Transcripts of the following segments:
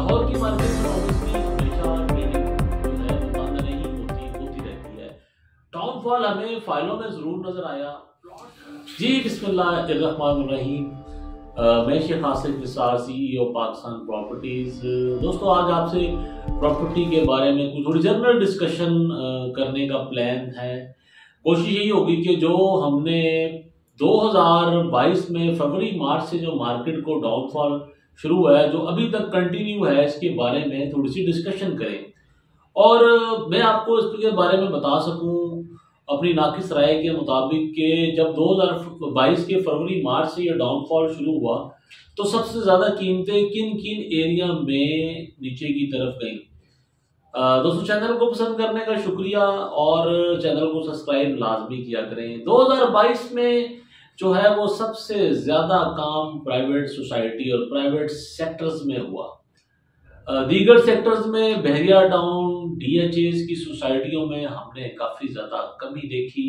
लाहौर की मार्केट में ऑब्वियसली हमेशा ट्रेडिंग जो है वो बंद नहीं होती रहती है। डाउनफॉल हमें फाइलों में जरूर नजर आया। जी बिस्मिल्लाहिर्रहमानिर्रहीम। मैं शेख आसिफ निसार, CEO पाकिस्तान प्रॉपर्टीज। दोस्तों, आज आपसे प्रॉपर्टी के बारे में कुछ थोड़ी जनरल डिस्कशन करने का प्लान है। कोशिश यही होगी कि जो हमने 2022 में फरवरी मार्च से जो मार्केट को डाउनफॉल शुरू हुआ है, जो अभी तक कंटिन्यू है, इसके बारे में थोड़ी सी डिस्कशन करें और मैं आपको इसके बारे में बता सकूं अपनी नाकिस राय के मुताबिक कि जब 2022 के फरवरी मार्च से ये डाउनफॉल शुरू हुआ तो सबसे ज़्यादा कीमतें किन किन एरिया में नीचे की तरफ गई। दोस्तों, चैनल को पसंद करने का शुक्रिया और चैनल को सब्सक्राइब लाजमी किया करें। 2022 में जो है वो सबसे ज़्यादा काम प्राइवेट सोसाइटी और प्राइवेट सेक्टर्स में हुआ। दीगर सेक्टर्स में बहरिया टाउन, DHAs की सोसाइटियों में हमने काफ़ी ज़्यादा कमी देखी।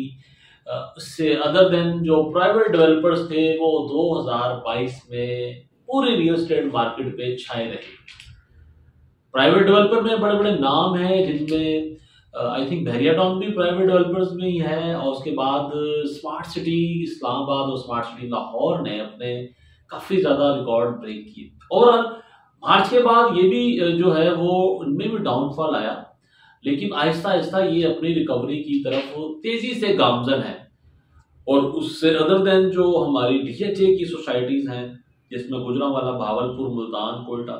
इससे अदर देन जो प्राइवेट डेवलपर्स थे वो 2022 में पूरी रियल एस्टेट मार्केट पे छाए रहे। प्राइवेट डेवलपर में बड़े बड़े नाम हैं, जिनमें आई थिंक बहरिया टाउन भी प्राइवेट डेवलपर्स में ही है, और उसके बाद स्मार्ट सिटी इस्लामाबाद और स्मार्ट सिटी लाहौर ने अपने काफ़ी ज़्यादा रिकॉर्ड ब्रेक किए। ओवरऑल मार्च के बाद ये भी जो है वो उनमें भी डाउनफॉल आया, लेकिन आहिस्ता आहिस्ता ये अपनी रिकवरी की तरफ तेज़ी से गामजन है। और उससे अदर देन जो हमारी DHA की सोसाइटीज़ हैं, जिसमें गुजरांवाला, भावलपुर, मुल्तान, कोयटा,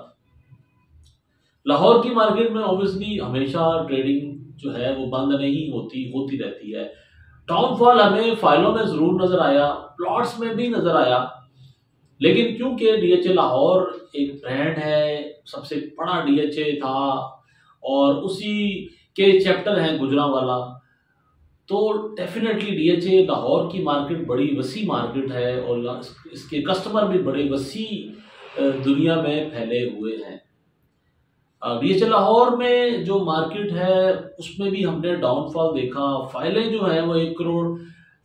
लाहौर की मार्केट में ऑब्वियसली हमेशा ट्रेडिंग जो है वो बंद नहीं होती रहती है। डाउनफॉल हमें फाइलों में जरूर नजर आया, प्लॉट्स में भी नजर आया, लेकिन क्योंकि DHA लाहौर एक ब्रांड है, सबसे बड़ा DHA था और उसी के चैप्टर हैं गुजरांवाला, तो डेफिनेटली DHA लाहौर की मार्केट बड़ी वसी मार्केट है और इसके कस्टमर भी बड़े वसी दुनिया में फैले हुए हैं। DHA लाहौर में जो मार्केट है उसमें भी हमने डाउनफॉल देखा। फाइलें जो है वो 1 करोड़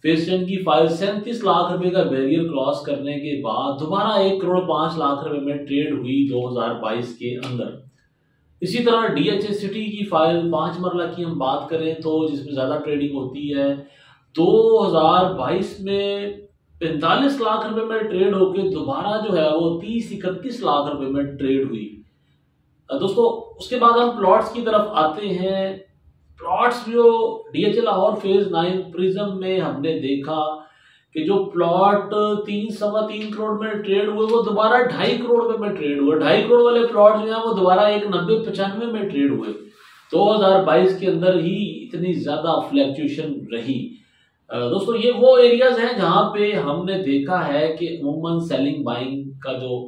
फेज 10 की फाइल 37 लाख रुपए का बैरियर क्रॉस करने के बाद दोबारा 1 करोड़ 5 लाख रुपए में ट्रेड हुई 2022 के अंदर। इसी तरह DHA सिटी की फाइल 5 मरला की हम बात करें तो जिसमें ज़्यादा ट्रेडिंग होती है, 2022 में 45 लाख रुपए में ट्रेड होकर दोबारा जो है वो 30-31 लाख रुपए में ट्रेड हुई। दोस्तों, उसके बाद हम प्लॉट्स की तरफ आते हैं। प्लॉट्स जो DHA लाहौर फेज 9 प्रिज्म में हमने देखा कि जो प्लॉट 3-3.25 करोड़ में ट्रेड हुए वो दोबारा 2.5 करोड़ रुपए में ट्रेड हुए। 2.5 करोड़ वाले प्लॉट जो है वो दोबारा 90-95 में ट्रेड हुए। 2022 के अंदर ही इतनी ज्यादा फ्लैक्चुएशन रही। दोस्तों, ये वो एरियाज हैं जहां पे हमने देखा है कि अमूमन सेलिंग बाइंग का जो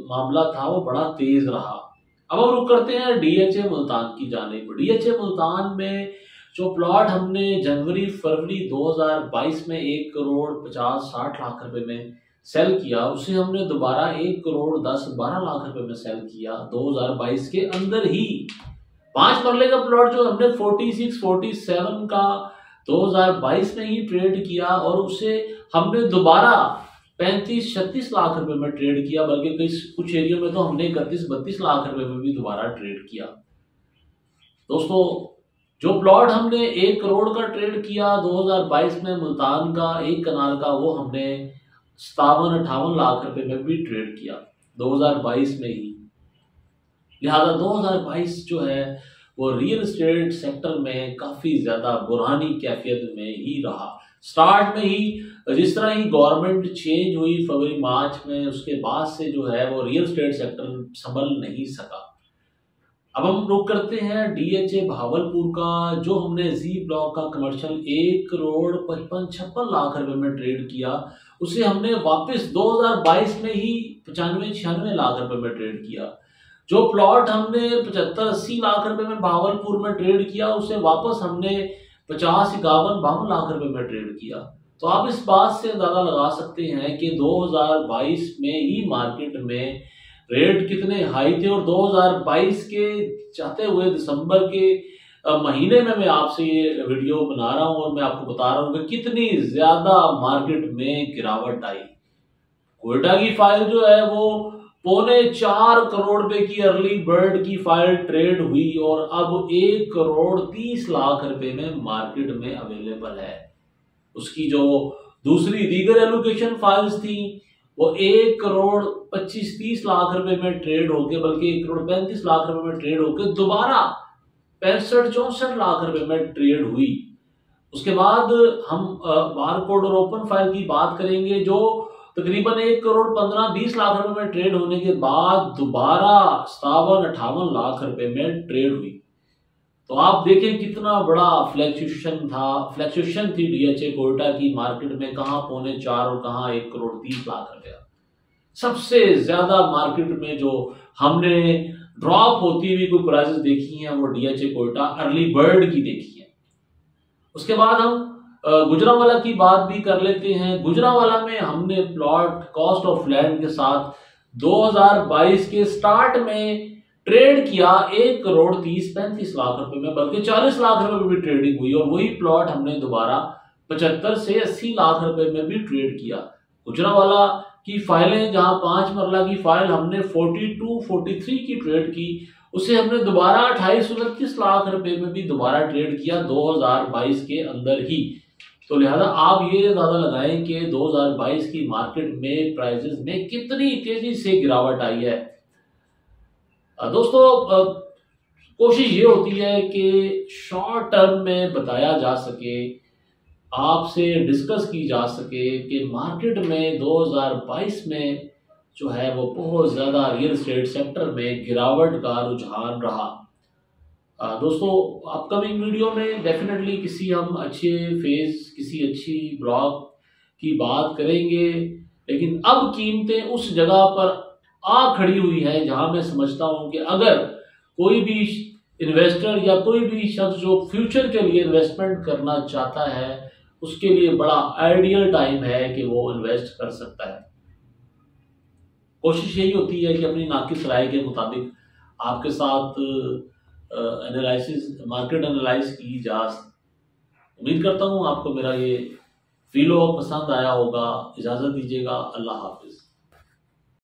मामला था वो बड़ा तेज रहा। अब हम रुक करते हैं DHA मुल्तान की जानिब। DHA मुल्तान में जो प्लॉट हमने जनवरी फरवरी 2022 में 1 करोड़ 50-60 लाख रुपए में सेल किया, उसे हमने दोबारा 1 करोड़ 10-12 लाख रुपए में सेल किया 2022 के अंदर ही। 5 मरले का प्लॉट जो हमने 46-47 का 2022 में ही ट्रेड किया और उसे हमने दोबारा 35-36 लाख रुपए में ट्रेड किया, बल्कि कुछ एरिया में तो हमने 31-32 लाख रुपए में भी दोबारा ट्रेड किया। दोस्तों, जो प्लॉट हमने 1 करोड़ का ट्रेड किया 2022 में मुल्तान का 1 कनाल का, वो हमने 57-58 लाख रुपए में भी ट्रेड किया 2022 में ही। लिहाजा 2022 जो है वो रियल एस्टेट सेक्टर में काफी ज्यादा बुरानी कैफियत में ही रहा। स्टार्ट में ही जिस तरह ही गवर्नमेंट चेंज हुई फरवरी मार्च में, उसके बाद से जो है वो रियल एस्टेट सेक्टर संभल नहीं सका। अब हम रुक करते हैं DHA भावलपुर का, जो हमने Z ब्लॉक का कमर्शियल 1 करोड़ 55-56 लाख रुपए में ट्रेड किया, उसे हमने वापस 2022 में ही 95-96 लाख रुपए में ट्रेड किया। जो प्लॉट हमने 75-80 लाख रुपए में भावलपुर में ट्रेड किया, उसे वापस हमने 50-51-52 लाख रुपए में ट्रेड किया। तो आप इस बात से अंदाजा लगा सकते हैं कि 2022 में ही मार्केट में रेट कितने हाई थे। और 2022 के चाहते हुए दिसंबर के महीने में मैं आपसे ये वीडियो बना रहा हूं और मैं आपको बता रहा हूं कि कितनी ज्यादा मार्केट में गिरावट आई। कोयटा की फाइल जो है वो ₹4.25 करोड़ की अर्ली बर्ड की फाइल ट्रेड हुई और अब 1,30,00,000 में मार्केट में अवेलेबल है। उसकी जो दूसरी दीगर एलोकेशन फाइल्स थी वो 1,25,30,00,000 में ट्रेड होके, बल्कि 1,35,00,000 में ट्रेड होके दोबारा 65-64 लाख में ट्रेड हुई। उसके बाद हम बारकोड और ओपन फाइल की बात करेंगे, जो तकरीबन 1,15-20 लाख में ट्रेड होने के बाद दोबारा 57-58 लाख में ट्रेड हुई। तो आप देखें कितना बड़ा फ्लैक्चुएशन थी डीएचए कोयटा की मार्केट में, कहां 4.25 और कहां 1,30,00,000। सबसे ज्यादा मार्केट में जो हमने ड्रॉप होती हुई कोई प्राइसेस देखी हैं वो डीएचए कोयटा अर्ली बर्ड की देखी है। उसके बाद हम गुजरांवाला की बात भी कर लेते हैं। गुजरांवाला में हमने प्लॉट कॉस्ट ऑफ लैंड के साथ 2022 के स्टार्ट में ट्रेड किया 1,30,35,00,000 में, बल्कि 40 लाख रुपए में भी ट्रेडिंग हुई और वही प्लॉट हमने दोबारा 75 से 80 लाख रुपए में भी ट्रेड किया। गुजरांवाला की फाइलें, जहां 5 मरला की फाइल हमने 42-43 की ट्रेड की, उसे हमने दोबारा 28-29 लाख रुपए में भी दोबारा ट्रेड किया 2022 के अंदर ही। तो लिहाजा आप ये अंदाजा लगाएं कि 2022 की मार्केट में प्राइसेस में कितनी तेजी से गिरावट आई है। दोस्तों, कोशिश ये होती है कि शॉर्ट टर्म में बताया जा सके, आपसे डिस्कस की जा सके कि मार्केट में 2022 में जो है वो बहुत ज़्यादा रियल एस्टेट सेक्टर में गिरावट का रुझान रहा। दोस्तों, अपकमिंग वीडियो में डेफिनेटली किसी हम अच्छे फेज, किसी अच्छी ब्लॉग की बात करेंगे, लेकिन अब कीमतें उस जगह पर आ खड़ी हुई है जहां मैं समझता हूं कि अगर कोई भी इन्वेस्टर या कोई भी शख्स जो फ्यूचर के लिए इन्वेस्टमेंट करना चाहता है, उसके लिए बड़ा आइडियल टाइम है कि वो इन्वेस्ट कर सकता है। कोशिश यही होती है कि अपनी नाकिस राय के मुताबिक आपके साथ एनालिसिस, मार्केट एनालाइज की जा। उम्मीद करता हूँ आपको मेरा ये वीडियो पसंद आया होगा। इजाज़त दीजिएगा। अल्लाह हाफिज।